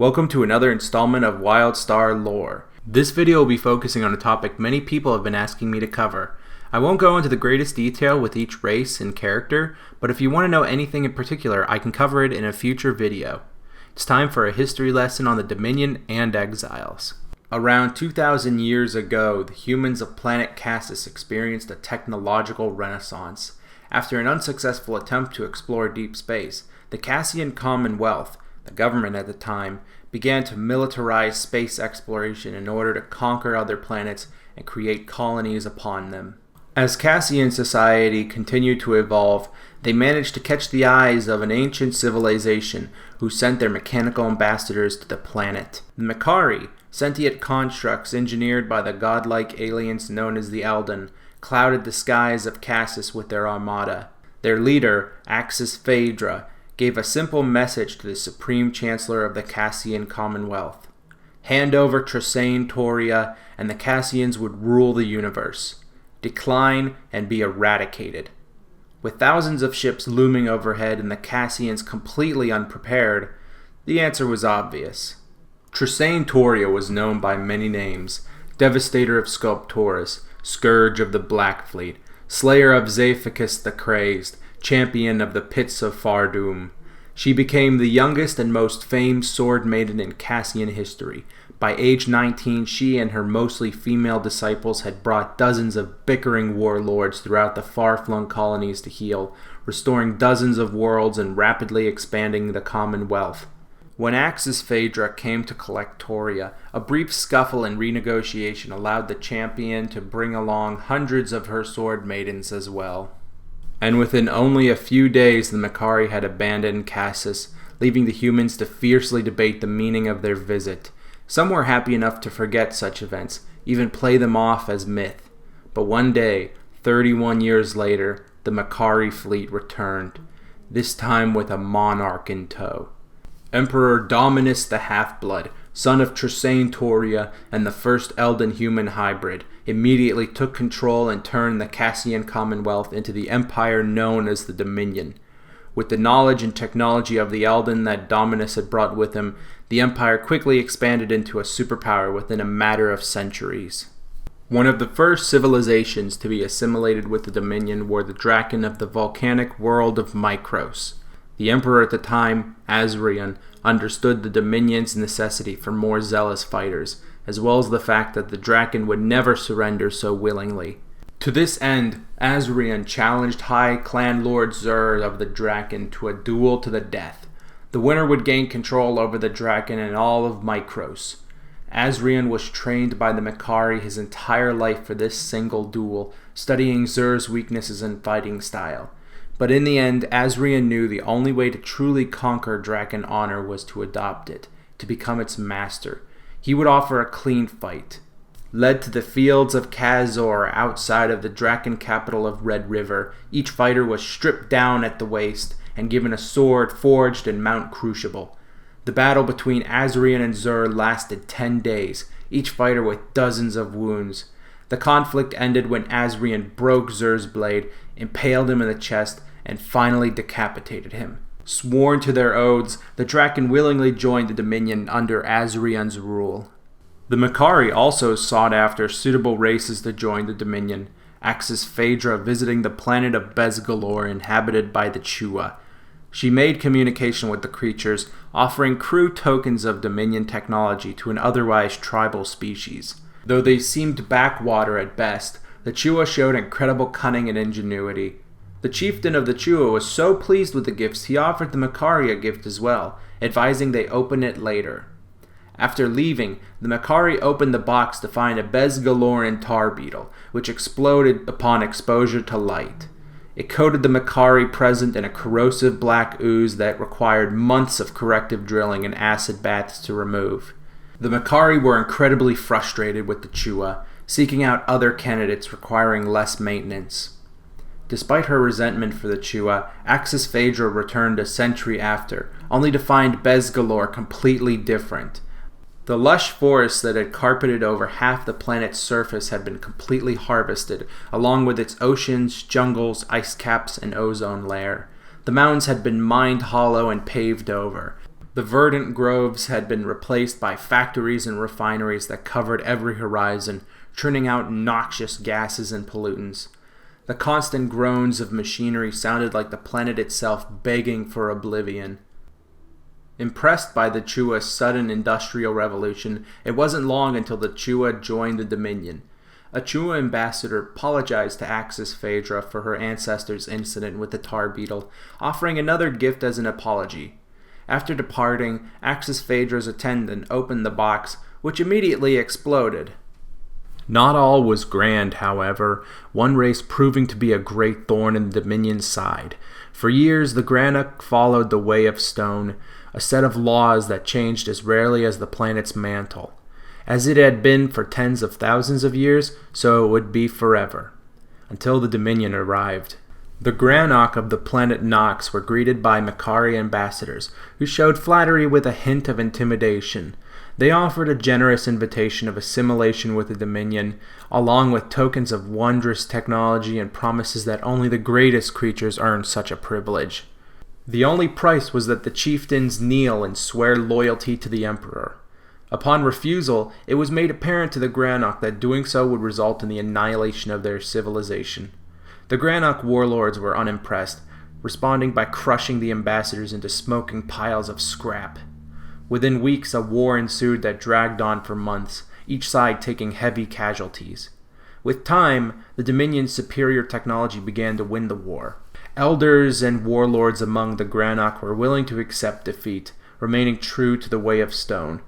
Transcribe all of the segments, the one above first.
Welcome to another installment of WildStar lore. This video will be focusing on a topic many people have been asking me to cover. I won't go into the greatest detail with each race and character, but if you want to know anything in particular, I can cover it in a future video. It's time for a history lesson on the Dominion and Exiles. Around 2,000 years ago, the humans of planet Cassis experienced a technological renaissance. After an unsuccessful attempt to explore deep space, the Cassian Commonwealth, the government at the time, began to militarize space exploration in order to conquer other planets and create colonies upon them. As Cassian society continued to evolve, they managed to catch the eyes of an ancient civilization who sent their mechanical ambassadors to the planet. The Makari, sentient constructs engineered by the godlike aliens known as the Elden, clouded the skies of Cassis with their armada. Their leader, Axis Phaedra, gave a simple message to the Supreme Chancellor of the Cassian Commonwealth. Hand over Tressain Toria, and the Cassians would rule the universe. Decline and be eradicated. With thousands of ships looming overhead and the Cassians completely unprepared, the answer was obvious. Tressain Toria was known by many names: Devastator of Sculptoris, Scourge of the Black Fleet, Slayer of Zaphicus the Crazed, Champion of the Pits of Fardum. She became the youngest and most famed sword maiden in Cassian history. By age 19, she and her mostly female disciples had brought dozens of bickering warlords throughout the far-flung colonies to heal, restoring dozens of worlds and rapidly expanding the Commonwealth. When Axis Phaedra came to collect Toria, a brief scuffle and renegotiation allowed the champion to bring along hundreds of her sword maidens as well. And within only a few days, the Makari had abandoned Cassis, leaving the humans to fiercely debate the meaning of their visit. Some were happy enough to forget such events, even play them off as myth. But one day, 31 years later, the Makari fleet returned, this time with a monarch in tow. Emperor Dominus the Half-Blood, son of Tressain Toria and the first Elden-human hybrid, immediately took control and turned the Cassian Commonwealth into the empire known as the Dominion. With the knowledge and technology of the Elden that Dominus had brought with him, the empire quickly expanded into a superpower within a matter of centuries. One of the first civilizations to be assimilated with the Dominion were the Draken of the volcanic world of Micros. The emperor at the time, Azrian, understood the Dominion's necessity for more zealous fighters, as well as the fact that the Draken would never surrender so willingly. To this end, Azrian challenged High Clan Lord Zur of the Draken to a duel to the death. The winner would gain control over the Draken and all of Micros. Azrian was trained by the Makari his entire life for this single duel, studying Zur's weaknesses and fighting style. But in the end, Azrian knew the only way to truly conquer Draken honor was to adopt it, to become its master. He would offer a clean fight. Led to the fields of Kazor outside of the Draken capital of Red River, each fighter was stripped down at the waist and given a sword forged in Mount Crucible. The battle between Azrian and Zur lasted 10 days, each fighter with dozens of wounds. The conflict ended when Azrian broke Zur's blade, impaled him in the chest, and finally decapitated him. Sworn to their oaths, the Draken willingly joined the Dominion under Azrian's rule. The Makari also sought after suitable races to join the Dominion, Axis Phaedra visiting the planet of Bezgalore inhabited by the Chua. She made communication with the creatures, offering crew tokens of Dominion technology to an otherwise tribal species. Though they seemed backwater at best, the Chua showed incredible cunning and ingenuity. The chieftain of the Chua was so pleased with the gifts he offered the Makari a gift as well, advising they open it later. After leaving, the Makari opened the box to find a Bezgaloran tar beetle, which exploded upon exposure to light. It coated the Makari present in a corrosive black ooze that required months of corrective drilling and acid baths to remove. The Makari were incredibly frustrated with the Chua, seeking out other candidates requiring less maintenance. Despite her resentment for the Chua, Axis Phaedra returned a century after, only to find Bezgalore completely different. The lush forests that had carpeted over half the planet's surface had been completely harvested, along with its oceans, jungles, ice caps, and ozone layer. The mountains had been mined hollow and paved over. The verdant groves had been replaced by factories and refineries that covered every horizon, churning out noxious gases and pollutants. The constant groans of machinery sounded like the planet itself begging for oblivion. Impressed by the Chua's sudden industrial revolution, it wasn't long until the Chua joined the Dominion. A Chua ambassador apologized to Axis Phaedra for her ancestors' incident with the tar beetle, offering another gift as an apology. After departing, Axis Phaedra's attendant opened the box, which immediately exploded. Not all was grand, however, one race proving to be a great thorn in the Dominion's side. For years, the Granock followed the Way of Stone, a set of laws that changed as rarely as the planet's mantle. As it had been for tens of thousands of years, so it would be forever, until the Dominion arrived. The Granock of the planet Nox were greeted by Makari ambassadors, who showed flattery with a hint of intimidation. They offered a generous invitation of assimilation with the Dominion, along with tokens of wondrous technology and promises that only the greatest creatures earned such a privilege. The only price was that the chieftains kneel and swear loyalty to the Emperor. Upon refusal, it was made apparent to the Granock that doing so would result in the annihilation of their civilization. The Granock warlords were unimpressed, responding by crushing the ambassadors into smoking piles of scrap. Within weeks, a war ensued that dragged on for months, each side taking heavy casualties. With time, the Dominion's superior technology began to win the war. Elders and warlords among the Granock were willing to accept defeat, remaining true to the Way of Stone.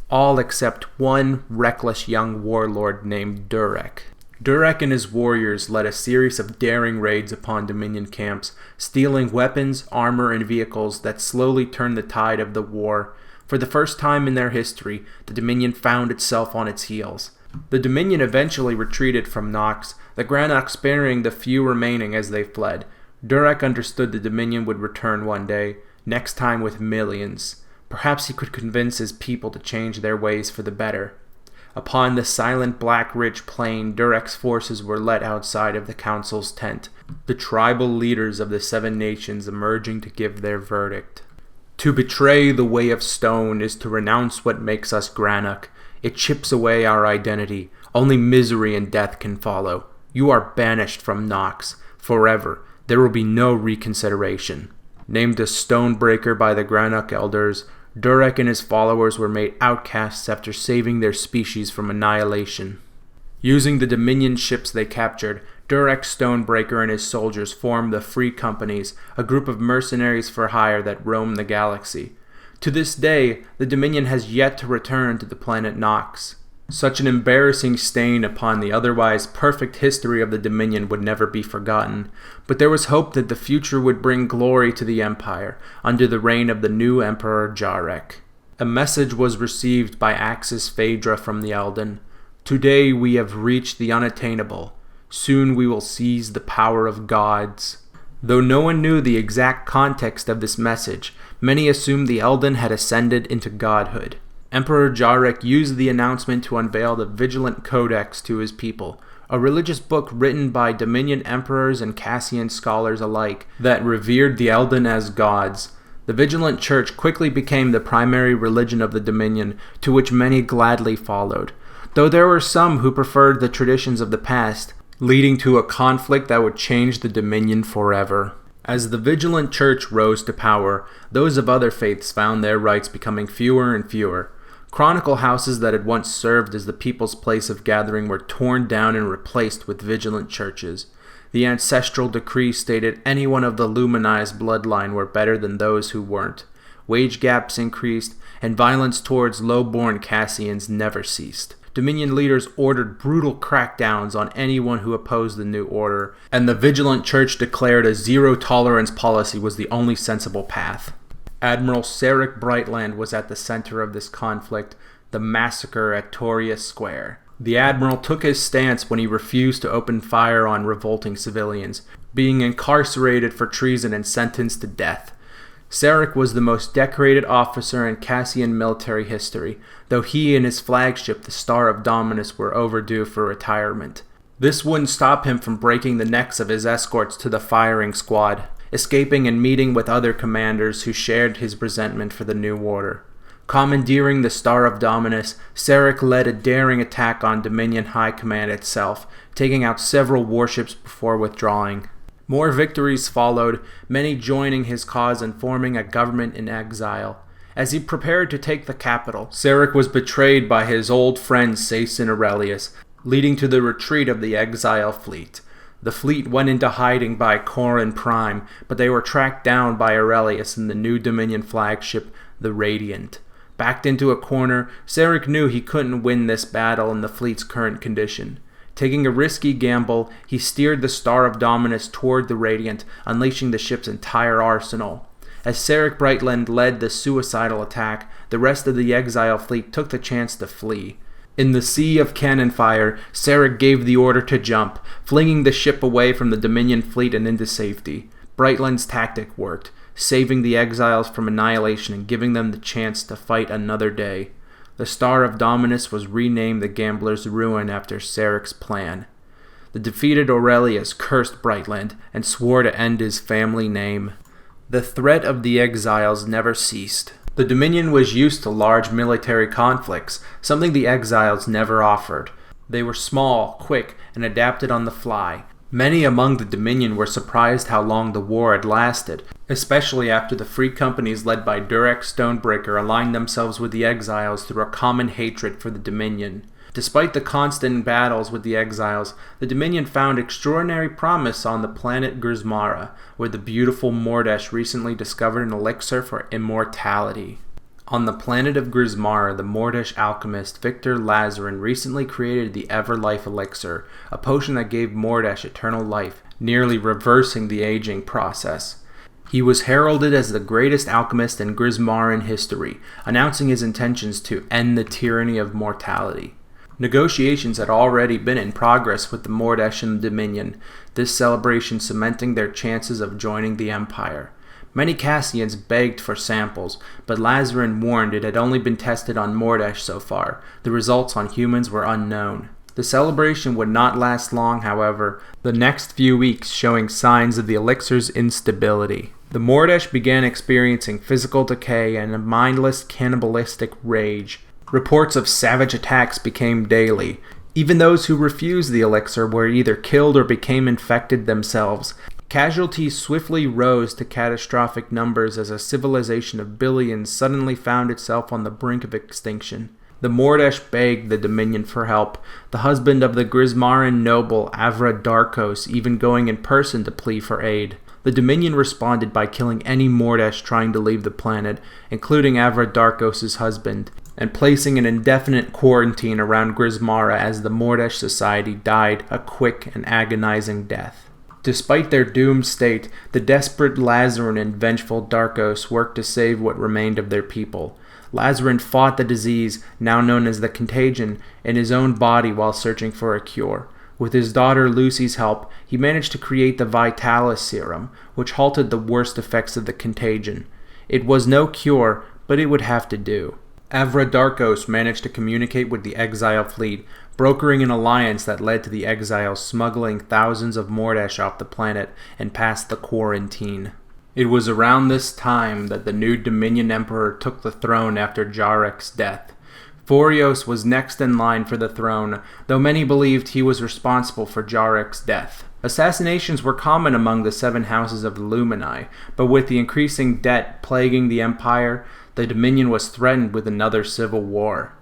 All except one reckless young warlord named Durek. Durek and his warriors led a series of daring raids upon Dominion camps, stealing weapons, armor, and vehicles that slowly turned the tide of the war. For the first time in their history, the Dominion found itself on its heels. The Dominion eventually retreated from Nox, the Granock sparing the few remaining as they fled. Durek understood the Dominion would return one day, next time with millions. Perhaps he could convince his people to change their ways for the better. Upon the silent Black Ridge plain, Durek's forces were led outside of the council's tent, the tribal leaders of the 7 nations emerging to give their verdict. To betray the Way of Stone is to renounce what makes us Granock. It chips away our identity. Only misery and death can follow. You are banished from Nox forever. There will be no reconsideration. Named a Stonebreaker by the Granock elders, Durek and his followers were made outcasts after saving their species from annihilation. Using the Dominion ships they captured, Durek Stonebreaker and his soldiers formed the Free Companies, a group of mercenaries for hire that roam the galaxy. To this day, the Dominion has yet to return to the planet Nox. Such an embarrassing stain upon the otherwise perfect history of the Dominion would never be forgotten, but there was hope that the future would bring glory to the Empire, under the reign of the new Emperor Jarek. A message was received by Axis Phaedra from the Elden. Today we have reached the unattainable. Soon we will seize the power of gods. Though no one knew the exact context of this message, many assumed the Elden had ascended into godhood. Emperor Jarek used the announcement to unveil the Vigilant Codex to his people, a religious book written by Dominion emperors and Cassian scholars alike that revered the Elden as gods. The Vigilant Church quickly became the primary religion of the Dominion, to which many gladly followed, though there were some who preferred the traditions of the past, leading to a conflict that would change the Dominion forever. As the Vigilant Church rose to power, those of other faiths found their rites becoming fewer and fewer. Chronicle houses that had once served as the people's place of gathering were torn down and replaced with vigilant churches. The ancestral decree stated anyone of the Luminized bloodline were better than those who weren't. Wage gaps increased, and violence towards low-born Cassians never ceased. Dominion leaders ordered brutal crackdowns on anyone who opposed the new order, and the Vigilant Church declared a zero-tolerance policy was the only sensible path. Admiral Sarek Brightland was at the center of this conflict, the massacre at Toria Square. The Admiral took his stance when he refused to open fire on revolting civilians, being incarcerated for treason and sentenced to death. Sarek was the most decorated officer in Cassian military history, though he and his flagship, the Star of Dominus, were overdue for retirement. This wouldn't stop him from breaking the necks of his escorts to the firing squad. escaping and meeting with other commanders who shared his resentment for the New Order. Commandeering the Star of Dominus, Sarek led a daring attack on Dominion High Command itself, taking out several warships before withdrawing. More victories followed, many joining his cause and forming a government in exile. As he prepared to take the capital, Sarek was betrayed by his old friend Sace and Aurelius, leading to the retreat of the exile fleet. The fleet went into hiding by Corin Prime, but they were tracked down by Aurelius and the new Dominion flagship, the Radiant. Backed into a corner, Sarek knew he couldn't win this battle in the fleet's current condition. Taking a risky gamble, he steered the Star of Dominus toward the Radiant, unleashing the ship's entire arsenal. As Sarek Brightland led the suicidal attack, the rest of the exile fleet took the chance to flee. In the sea of cannon fire, Sarek gave the order to jump, flinging the ship away from the Dominion fleet and into safety. Brightland's tactic worked, saving the exiles from annihilation and giving them the chance to fight another day. The Star of Dominus was renamed the Gambler's Ruin after Sarek's plan. The defeated Aurelius cursed Brightland and swore to end his family name. The threat of the exiles never ceased. The Dominion was used to large military conflicts, something the exiles never offered. They were small, quick, and adapted on the fly. Many among the Dominion were surprised how long the war had lasted, especially after the free companies led by Durek Stonebreaker aligned themselves with the exiles through a common hatred for the Dominion. Despite the constant battles with the exiles, the Dominion found extraordinary promise on the planet Grismara, where the beautiful Mordesh recently discovered an elixir for immortality. On the planet of Grismara, the Mordesh alchemist Victor Lazarin recently created the Everlife elixir, a potion that gave Mordesh eternal life, nearly reversing the aging process. He was heralded as the greatest alchemist in Grismaran history, announcing his intentions to end the tyranny of mortality. Negotiations had already been in progress with the Mordesh and the Dominion, this celebration cementing their chances of joining the Empire. Many Cassians begged for samples, but Lazarin warned it had only been tested on Mordesh so far. The results on humans were unknown. The celebration would not last long, however, the next few weeks showing signs of the elixir's instability. The Mordesh began experiencing physical decay and a mindless cannibalistic rage. Reports of savage attacks became daily. Even those who refused the elixir were either killed or became infected themselves. Casualties swiftly rose to catastrophic numbers as a civilization of billions suddenly found itself on the brink of extinction. The Mordesh begged the Dominion for help, the husband of the Grismaran noble Avra Darkos even going in person to plea for aid. The Dominion responded by killing any Mordesh trying to leave the planet, including Avra Darkos' husband, and placing an indefinite quarantine around Grismara as the Mordesh society died a quick and agonizing death. Despite their doomed state, the desperate Lazarin and vengeful Darkos worked to save what remained of their people. Lazarin fought the disease, now known as the contagion, in his own body while searching for a cure. With his daughter Lucy's help, he managed to create the Vitalis serum, which halted the worst effects of the contagion. It was no cure, but it would have to do. Avra Darkos managed to communicate with the exile fleet, brokering an alliance that led to the exiles smuggling thousands of Mordesh off the planet and past the quarantine. It was around this time that the new Dominion Emperor took the throne after Jarek's death. Vorios was next in line for the throne, though many believed he was responsible for Jarek's death. Assassinations were common among the 7 houses of the Lumini, but with the increasing debt plaguing the Empire, the Dominion was threatened with another civil war.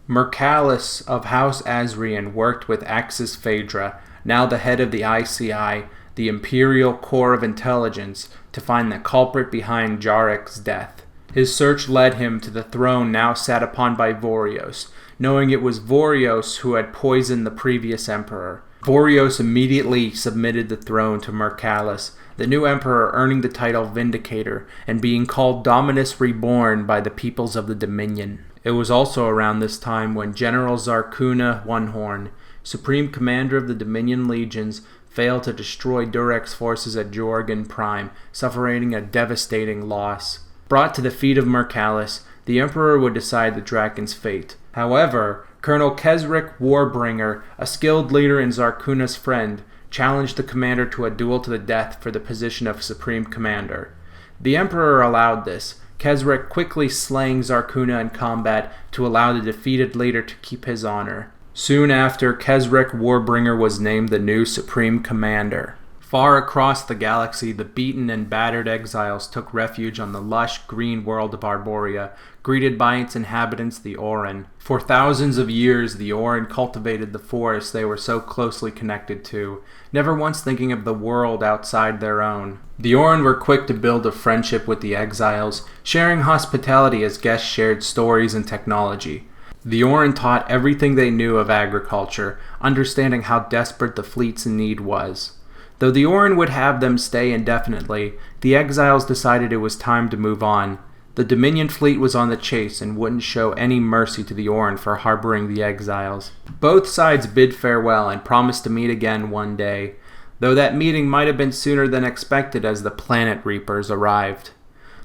Mercalus of House Azrian worked with Axis Phaedra, now the head of the ICI, the Imperial Corps of Intelligence, to find the culprit behind Jarek's death. His search led him to the throne now sat upon by Vorios, knowing it was Vorios who had poisoned the previous emperor. Vorios immediately submitted the throne to Mercalus, the new emperor earning the title Vindicator and being called Dominus Reborn by the peoples of the Dominion. It was also around this time when General Zarkuna Onehorn, supreme commander of the Dominion legions, failed to destroy Durek's forces at Jorgen Prime, suffering a devastating loss. Brought to the feet of Mercalus, the emperor would decide the Draken's fate. However, Colonel Kesric Warbringer, a skilled leader and Zarkuna's friend, challenged the commander to a duel to the death for the position of Supreme Commander. The Emperor allowed this, Kesric quickly slaying Zarkuna in combat to allow the defeated leader to keep his honor. Soon after, Kesric Warbringer was named the new Supreme Commander. Far across the galaxy, the beaten and battered exiles took refuge on the lush, green world of Arboria, greeted by its inhabitants, the Orin. For thousands of years, the Orin cultivated the forests they were so closely connected to, never once thinking of the world outside their own. The Orin were quick to build a friendship with the exiles, sharing hospitality as guests shared stories and technology. The Orin taught everything they knew of agriculture, understanding how desperate the fleet's need was. Though the Orin would have them stay indefinitely, the exiles decided it was time to move on. The Dominion fleet was on the chase and wouldn't show any mercy to the Orin for harboring the exiles. Both sides bid farewell and promised to meet again one day, though that meeting might have been sooner than expected as the Planet Reapers arrived.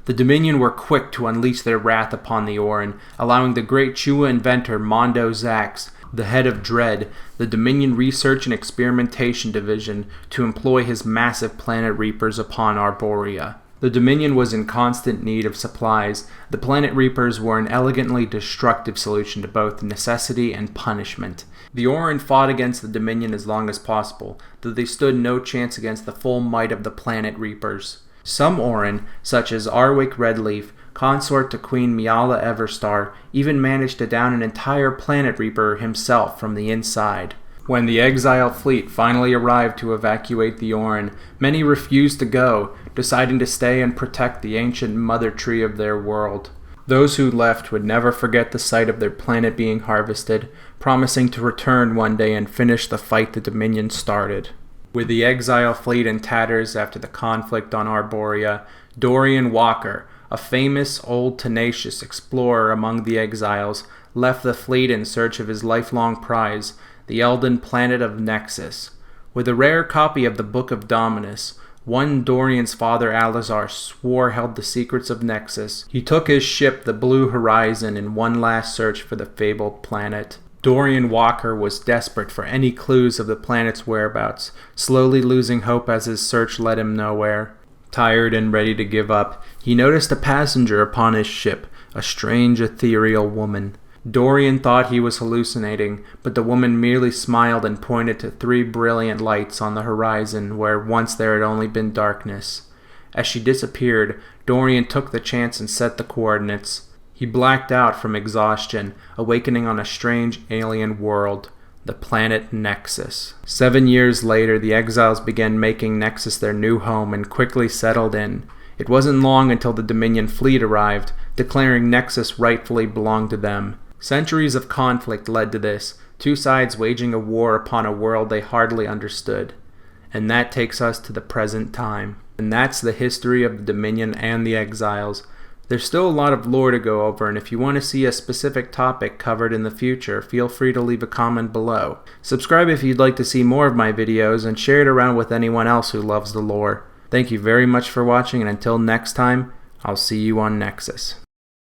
The Dominion were quick to unleash their wrath upon the Orin, allowing the great Chua inventor Mondo Zax, the head of Dread, the Dominion Research and Experimentation Division, to employ his massive Planet Reapers upon Arboria. The Dominion was in constant need of supplies. The Planet Reapers were an elegantly destructive solution to both necessity and punishment. The Orin fought against the Dominion as long as possible, though they stood no chance against the full might of the Planet Reapers. Some Orin, such as Arwick Redleaf, consort to Queen Miala Everstar, even managed to down an entire Planet Reaper himself from the inside. When the exile fleet finally arrived to evacuate the Orin, many refused to go, deciding to stay and protect the ancient mother tree of their world. Those who left would never forget the sight of their planet being harvested, promising to return one day and finish the fight the Dominion started. With the exile fleet in tatters after the conflict on Arboria, Dorian Walker, a famous old tenacious explorer among the exiles, left the fleet in search of his lifelong prize, the Elden planet of Nexus. With a rare copy of the Book of Dominus, one Dorian's father Alazar swore held the secrets of Nexus. He took his ship, the Blue Horizon, in one last search for the fabled planet. Dorian Walker was desperate for any clues of the planet's whereabouts, slowly losing hope as his search led him nowhere. Tired and ready to give up, he noticed a passenger upon his ship, a strange ethereal woman. Dorian thought he was hallucinating, but the woman merely smiled and pointed to 3 brilliant lights on the horizon where once there had only been darkness. As she disappeared, Dorian took the chance and set the coordinates. He blacked out from exhaustion, awakening on a strange alien world, the planet Nexus. 7 years later, the exiles began making Nexus their new home and quickly settled in. It wasn't long until the Dominion fleet arrived, declaring Nexus rightfully belonged to them. Centuries of conflict led to this, 2 sides waging a war upon a world they hardly understood. And that takes us to the present time. And that's the history of the Dominion and the exiles. There's still a lot of lore to go over, and if you want to see a specific topic covered in the future, feel free to leave a comment below. Subscribe if you'd like to see more of my videos, and share it around with anyone else who loves the lore. Thank you very much for watching, and until next time, I'll see you on Nexus.